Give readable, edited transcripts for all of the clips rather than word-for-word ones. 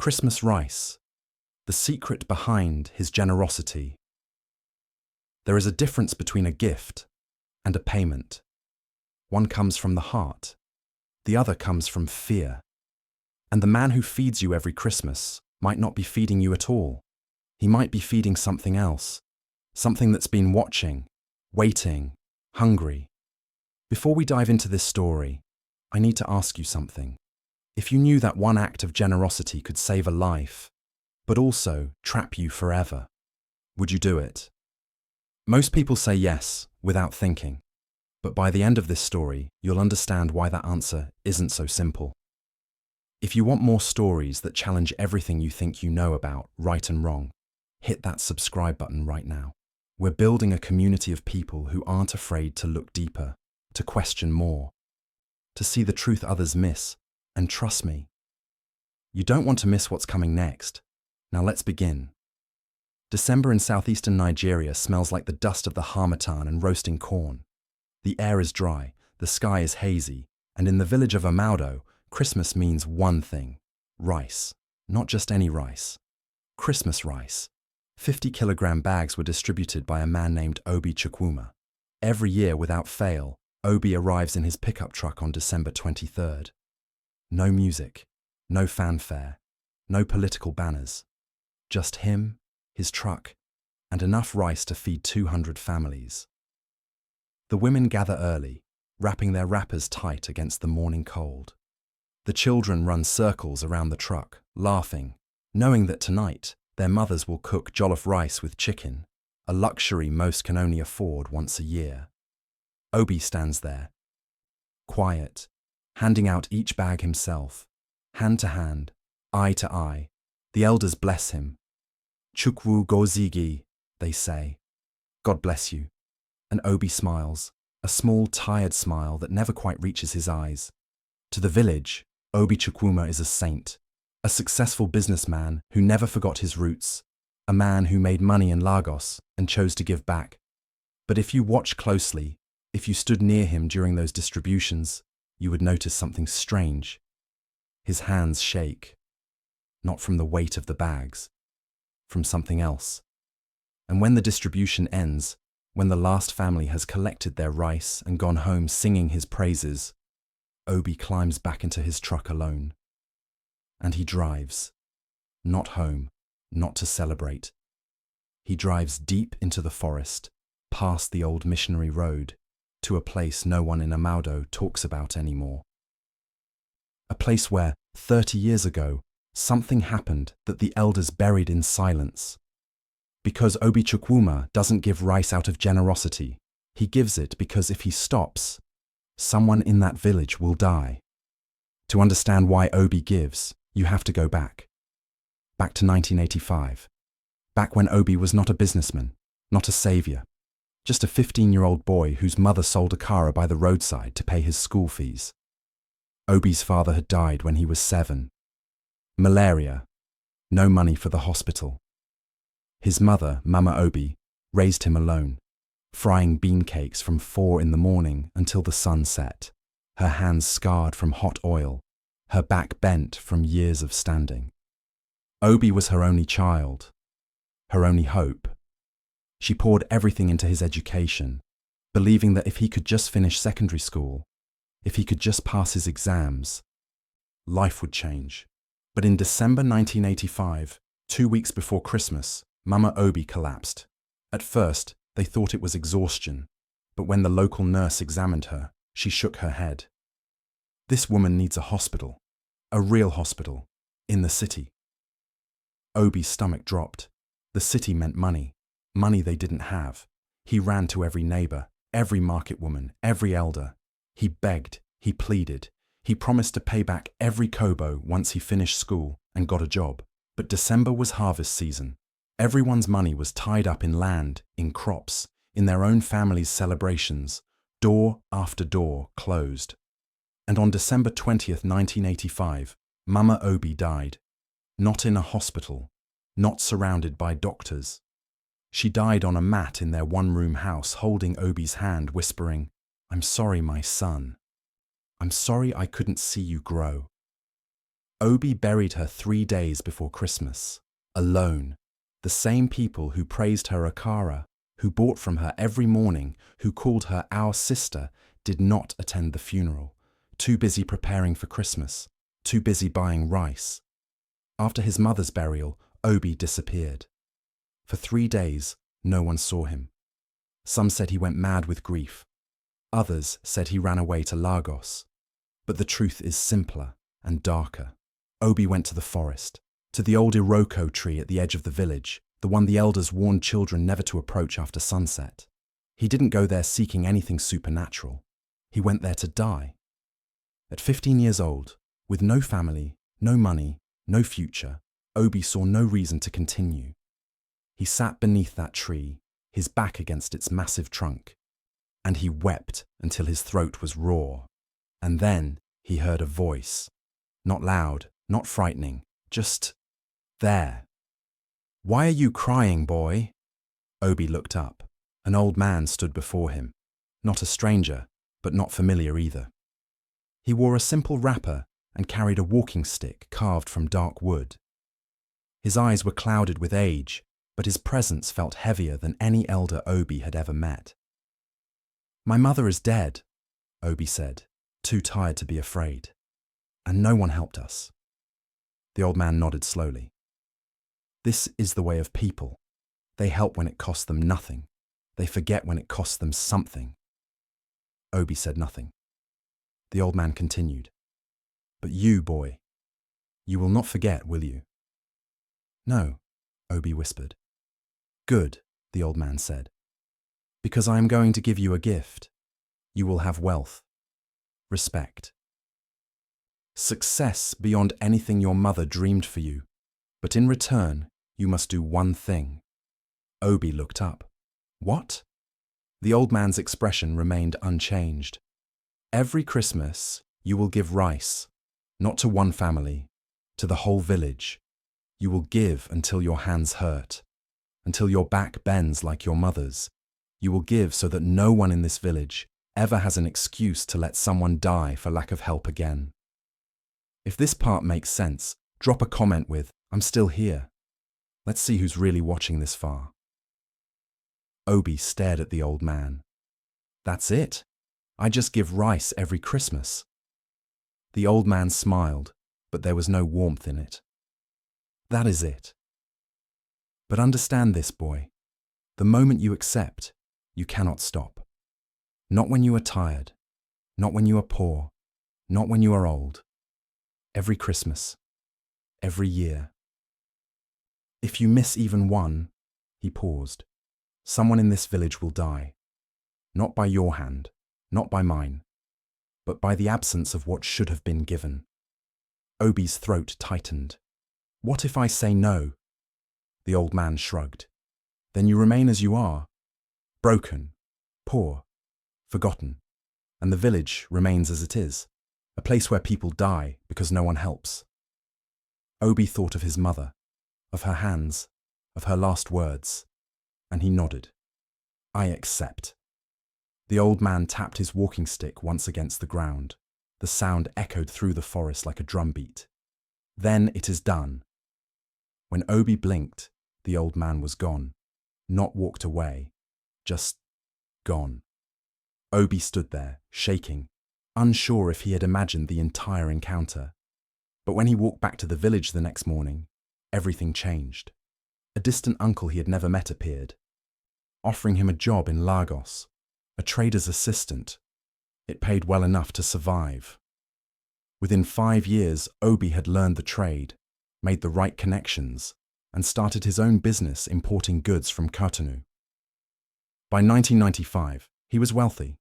Christmas rice, the secret behind his generosity. There is a difference between a gift and a payment. One comes from the heart, the other comes from fear. And the man who feeds you every Christmas might not be feeding you at all. He might be feeding something else, something that's been watching, waiting, hungry. Before we dive into this story, I need to ask you something. If you knew that one act of generosity could save a life, but also trap you forever, would you do it? Most people say yes, without thinking. But by the end of this story, you'll understand why that answer isn't so simple. If you want more stories that challenge everything you think you know about right and wrong, hit that subscribe button right now. We're building a community of people who aren't afraid to look deeper, to question more, to see the truth others miss, and trust me, you don't want to miss what's coming next. Now let's begin. December in southeastern Nigeria smells like the dust of the harmattan and roasting corn. The air is dry, the sky is hazy, and in the village of Amaudo, Christmas means one thing: rice. Not just any rice. Christmas rice. 50-kilogram bags were distributed by a man named Obi Chukwuma. Every year, without fail, Obi arrives in his pickup truck on December 23rd. No music, no fanfare, no political banners. Just him, his truck, and enough rice to feed 200 families. The women gather early, wrapping their wrappers tight against the morning cold. The children run circles around the truck, laughing, knowing that tonight their mothers will cook jollof rice with chicken, a luxury most can only afford once a year. Obi stands there, quiet, handing out each bag himself, hand to hand, eye to eye. The elders bless him. Chukwu gozigi, they say. God bless you. And Obi smiles, a small, tired smile that never quite reaches his eyes. To the village, Obi Chukwuma is a saint, a successful businessman who never forgot his roots, a man who made money in Lagos and chose to give back. But if you watch closely, if you stood near him during those distributions, you would notice something strange. His hands shake, not from the weight of the bags, from something else. And when the distribution ends, when the last family has collected their rice and gone home singing his praises, Obi climbs back into his truck alone. And he drives. Not home, not to celebrate. He drives deep into the forest, past the old missionary road, to a place no one in Amaudo talks about anymore. A place where, 30 years ago, something happened that the elders buried in silence. Because Obi Chukwuma doesn't give rice out of generosity, he gives it because if he stops, someone in that village will die. To understand why Obi gives, you have to go back. Back to 1985. Back when Obi was not a businessman, not a savior, just a 15-year-old boy whose mother sold a kara by the roadside to pay his school fees. Obi's father had died when he was 7. Malaria. No money for the hospital. His mother, Mama Obi, raised him alone, frying bean cakes from 4 in the morning until the sun set, her hands scarred from hot oil, her back bent from years of standing. Obi was her only child, her only hope. She poured everything into his education, believing that if he could just finish secondary school, if he could just pass his exams, life would change. But in December 1985, 2 weeks before Christmas, Mama Obi collapsed. At first, they thought it was exhaustion, but when the local nurse examined her, she shook her head. This woman needs a hospital, a real hospital, in the city. Obi's stomach dropped. The city meant money, money they didn't have. He ran to every neighbor, every market woman, every elder. He begged, he pleaded. He promised to pay back every kobo once he finished school and got a job. But December was harvest season. Everyone's money was tied up in land, in crops, in their own family's celebrations. Door after door closed. And on December 20th, 1985, Mama Obi died. Not in a hospital, not surrounded by doctors. She died on a mat in their one-room house, holding Obi's hand, whispering, "I'm sorry, my son. I'm sorry I couldn't see you grow." Obi buried her 3 days before Christmas, alone. The same people who praised her Akara, who bought from her every morning, who called her our sister, did not attend the funeral, too busy preparing for Christmas, too busy buying rice. After his mother's burial, Obi disappeared. For 3 days, no one saw him. Some said he went mad with grief. Others said he ran away to Lagos. But the truth is simpler and darker. Obi went to the forest, to the old Iroko tree at the edge of the village, the one the elders warned children never to approach after sunset. He didn't go there seeking anything supernatural. He went there to die. At 15 years old, with no family, no money, no future, Obi saw no reason to continue. He sat beneath that tree, his back against its massive trunk, and he wept until his throat was raw. And then he heard a voice, not loud, not frightening, just there. "Why are you crying, boy?" Obi looked up. An old man stood before him, not a stranger, but not familiar either. He wore a simple wrapper and carried a walking stick carved from dark wood. His eyes were clouded with age, but his presence felt heavier than any elder Obi had ever met. "My mother is dead," Obi said, too tired to be afraid. "And no one helped us." The old man nodded slowly. "This is the way of people. They help when it costs them nothing. They forget when it costs them something." Obi said nothing. The old man continued. "But you, boy, you will not forget, will you?" "No," Obi whispered. "Good," the old man said. "Because I am going to give you a gift. You will have wealth, respect, success beyond anything your mother dreamed for you. But in return, you must do one thing." Obi looked up. "What?" The old man's expression remained unchanged. "Every Christmas, you will give rice, not to one family, to the whole village. You will give until your hands hurt, until your back bends like your mother's. You will give so that no one in this village ever has an excuse to let someone die for lack of help again." If this part makes sense, drop a comment with, "I'm still here." Let's see who's really watching this far. Obi stared at the old man. "That's it? I just give rice every Christmas." The old man smiled, but there was no warmth in it. "That is it. But understand this, boy. The moment you accept, you cannot stop. Not when you are tired, not when you are poor, not when you are old. Every Christmas, every year. If you miss even one," he paused, "someone in this village will die. Not by your hand, not by mine, but by the absence of what should have been given." Obi's throat tightened. "What if I say no?" The old man shrugged. "Then you remain as you are, broken, poor, forgotten, and the village remains as it is, a place where people die because no one helps." Obi thought of his mother, of her hands, of her last words, and he nodded. "I accept." The old man tapped his walking stick once against the ground. The sound echoed through the forest like a drumbeat. "Then it is done." When Obi blinked, the old man was gone, not walked away, just gone. Obi stood there, shaking, unsure if he had imagined the entire encounter. But when he walked back to the village the next morning, everything changed. A distant uncle he had never met appeared, offering him a job in Lagos, a trader's assistant. It paid well enough to survive. Within 5 years, Obi had learned the trade, made the right connections, and started his own business importing goods from Cotonou. By 1995, he was wealthy.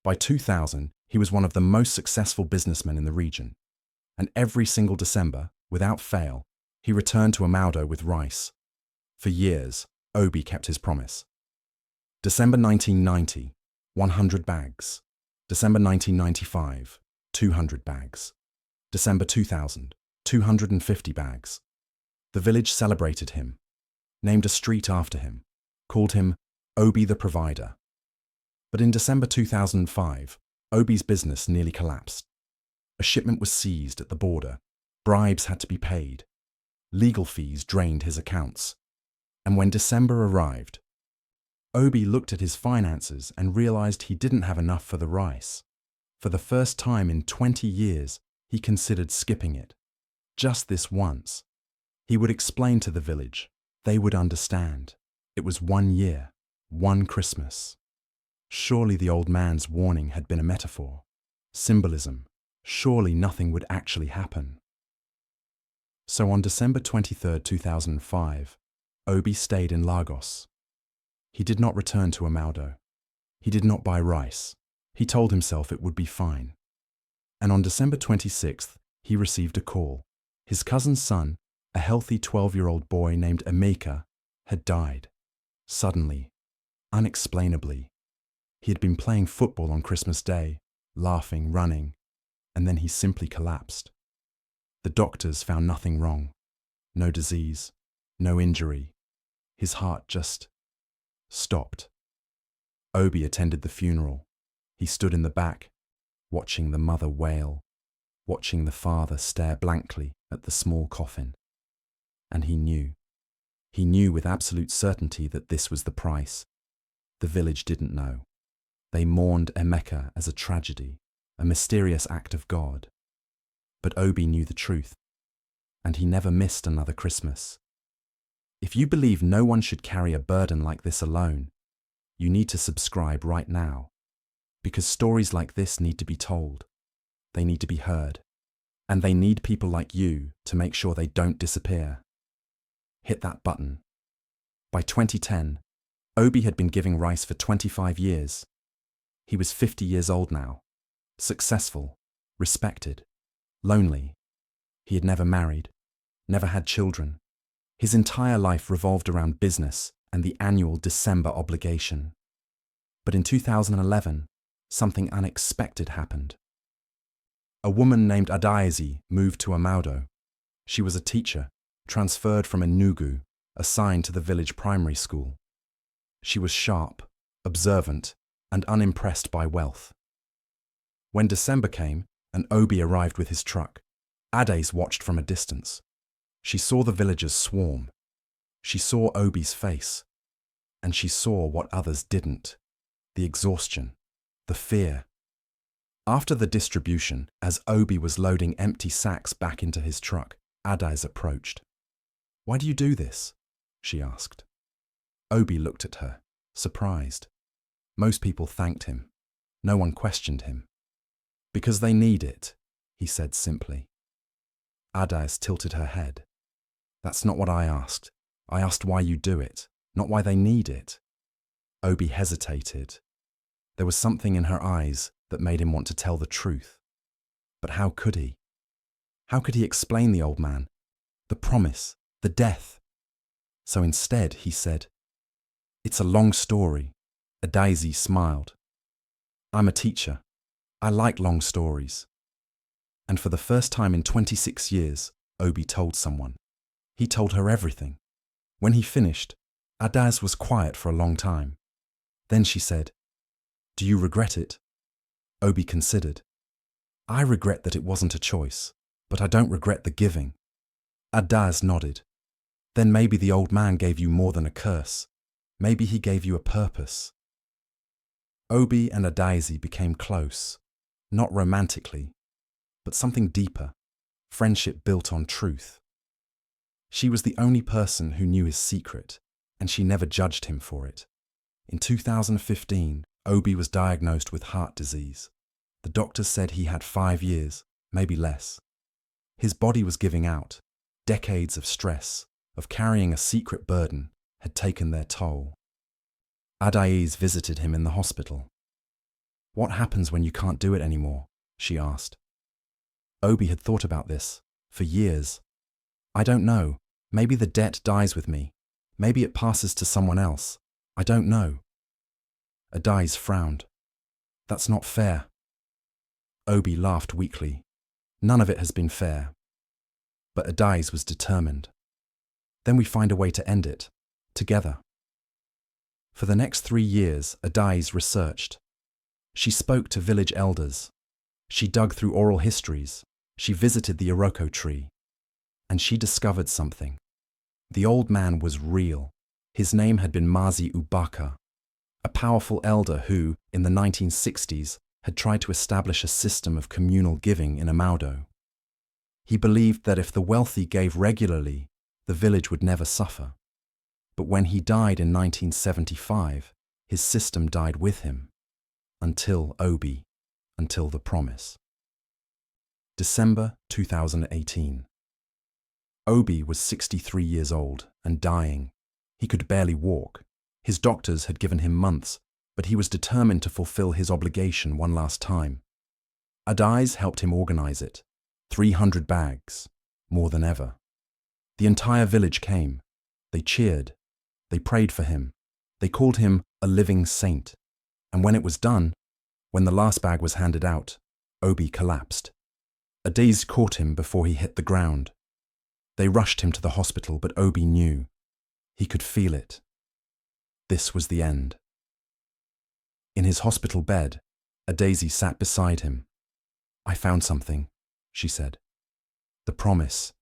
By 2000, he was one of the most successful businessmen in the region. And every single December, without fail, he returned to Amaudo with rice. For years, Obi kept his promise. December 1990, 100 bags. December 1995, 200 bags. December 2000, 250 bags. The village celebrated him, named a street after him, called him Obi the Provider. But in December 2005, Obi's business nearly collapsed. A shipment was seized at the border, Bribes had to be paid. Legal fees drained his accounts. And when December arrived, Obi looked at his finances and realized he didn't have enough for the rice. For the first time in 20 years, he considered skipping it. Just this once. He would explain to the village. They would understand. It was 1 year, 1 Christmas. Surely the old man's warning had been a metaphor. Symbolism. Surely nothing would actually happen. So on December 23, 2005, Obi stayed in Lagos. He did not return to Amaudo. He did not buy rice. He told himself it would be fine. And on December 26th, he received a call. His cousin's son, a healthy 12-year-old boy named Emeka, had died. Suddenly, unexplainably. He had been playing football on Christmas Day, laughing, running, and then he simply collapsed. The doctors found nothing wrong. No disease, no injury. His heart just stopped. Obi attended the funeral. He stood in the back, watching the mother wail, watching the father stare blankly at the small coffin. And he knew with absolute certainty that this was the price. The village didn't know. They mourned Emeka as a tragedy, a mysterious act of God. But Obi knew the truth, and he never missed another Christmas. If you believe no one should carry a burden like this alone, you need to subscribe right now, because stories like this need to be told. They need to be heard, and they need people like you to make sure they don't disappear. Hit that button. By 2010, Obi had been giving rice for 25 years. He was 50 years old now, successful, respected, lonely. He had never married, never had children. His entire life revolved around business and the annual December obligation. But in 2011, something unexpected happened. A woman named Adaeze moved to Amaudo. She was a teacher, transferred from Enugu, assigned to the village primary school. She was sharp, observant, and unimpressed by wealth. When December came and Obi arrived with his truck, Adaeze watched from a distance. She saw the villagers swarm. She saw Obi's face. And she saw what others didn't. The exhaustion, the fear. After the distribution, as Obi was loading empty sacks back into his truck, Adaeze approached. "Why do you do this?" she asked. Obi looked at her, surprised. Most people thanked him. No one questioned him. "Because they need it," he said simply. Adaeze tilted her head. "That's not what I asked. I asked why you do it, not why they need it." Obi hesitated. There was something in her eyes that made him want to tell the truth. But how could he? How could he explain the old man, the promise, the death? So instead he said, "It's a long story." Adaeze smiled. "I'm a teacher. I like long stories." And for the first time in 26 years, Obi told someone. He told her everything. When he finished, Adaeze was quiet for a long time. Then she said, "Do you regret it?" Obi considered. "I regret that it wasn't a choice, but I don't regret the giving." Adaeze nodded. "Then maybe the old man gave you more than a curse. Maybe he gave you a purpose." Obi and Adaeze became close, not romantically, but something deeper, friendship built on truth. She was the only person who knew his secret, and she never judged him for it. In 2015, Obi was diagnosed with heart disease. The doctors said he had 5 years, maybe less. His body was giving out. Decades of stress, of carrying a secret burden, had taken their toll. Adaeze visited him in the hospital. "What happens when you can't do it anymore?" she asked. Obi had thought about this for years. "I don't know. Maybe the debt dies with me. Maybe it passes to someone else. I don't know." Adaeze frowned. "That's not fair." Obi laughed weakly. "None of it has been fair." But Adaeze was determined. "Then we find a way to end it, together." For the next 3 years, Adaeze researched. She spoke to village elders. She dug through oral histories. She visited the Iroko tree, and she discovered something. The old man was real. His name had been Mazi Ubaka, a powerful elder who, in the 1960s, had tried to establish a system of communal giving in Amaudo. He believed that if the wealthy gave regularly, the village would never suffer. But when he died in 1975, his system died with him. Until the promise. December 2018. Obi was 63 years old and dying. He could barely walk. His doctors had given him months, but he was determined to fulfill his obligation one last time. Adais helped him organize it. 300 bags, more than ever. The entire village came. They cheered. They prayed for him. They called him a living saint. And when it was done, when the last bag was handed out, Obi collapsed. Adais caught him before he hit the ground. They rushed him to the hospital, but Obi knew. He could feel it. This was the end. In his hospital bed, Adais sat beside him. "I found something," she said. The promise.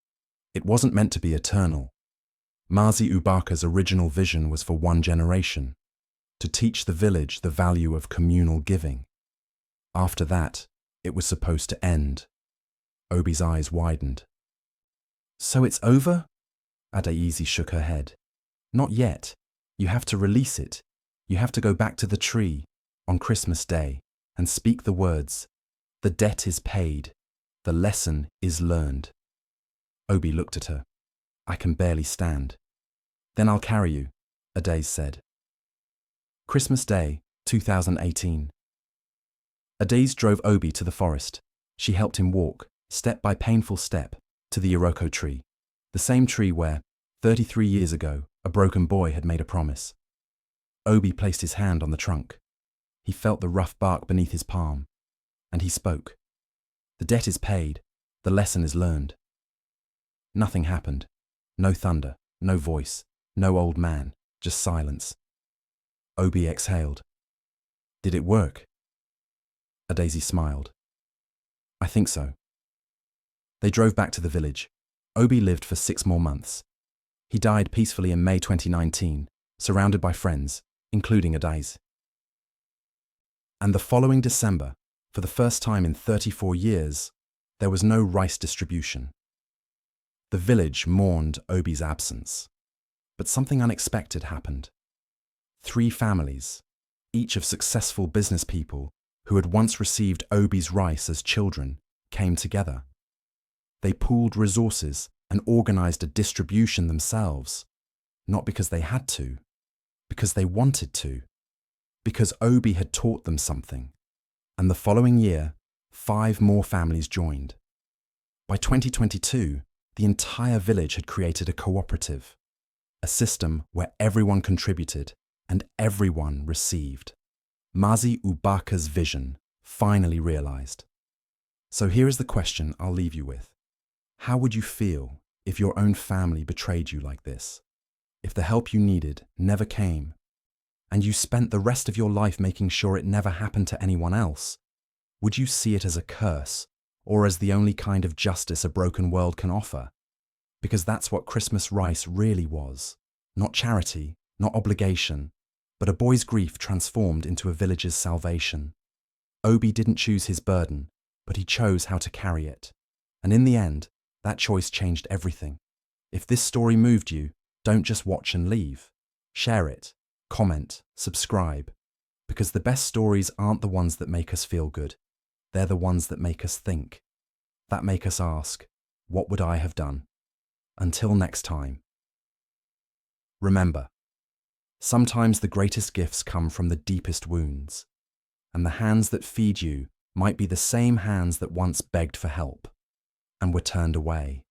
It wasn't meant to be eternal. Mazi Ubaka's original vision was for one generation, to teach the village the value of communal giving. After that, it was supposed to end. Obi's eyes widened. "So it's over?" Adais shook her head. "Not yet. You have to release it. You have to go back to the tree on Christmas Day and speak the words, 'The debt is paid. The lesson is learned.'" Obi looked at her. "I can barely stand." "Then I'll carry you," Adais said. Christmas Day, 2018. Adais drove Obi to the forest. She helped him walk, step by painful step, to the Iroko tree, the same tree where, 33 years ago, a broken boy had made a promise. Obi placed his hand on the trunk. He felt the rough bark beneath his palm, and he spoke. "The debt is paid. The lesson is learned." Nothing happened. No thunder, no voice, no old man, just silence. Obi exhaled. "Did it work?" Adais smiled. "I think so." They drove back to the village. Obi lived for 6 more months. He died peacefully in May 2019, surrounded by friends, including Adais. And the following December, for the first time in 34 years, there was no rice distribution. The village mourned Obi's absence, but something unexpected happened. 3 families, each of successful business people who had once received Obi's rice as children, came together. They pooled resources and organized a distribution themselves, not because they had to, because they wanted to, because Obi had taught them something. And the following year, 5 more families joined. By 2022, the entire village had created a cooperative, a system where everyone contributed and everyone received. Mazi Ubaka's vision finally realized. So here is the question I'll leave you with. How would you feel if your own family betrayed you like this? If the help you needed never came, and you spent the rest of your life making sure it never happened to anyone else? Would you see it as a curse, or as the only kind of justice a broken world can offer? Because that's what Christmas rice really was. Not charity, not obligation, but a boy's grief transformed into a village's salvation. Obi didn't choose his burden, but he chose how to carry it. And in the end, that choice changed everything. If this story moved you, don't just watch and leave. Share it, comment, subscribe, because the best stories aren't the ones that make us feel good. They're the ones that make us think, that make us ask, what would I have done? Until next time. Remember, sometimes the greatest gifts come from the deepest wounds, and the hands that feed you might be the same hands that once begged for help and were turned away.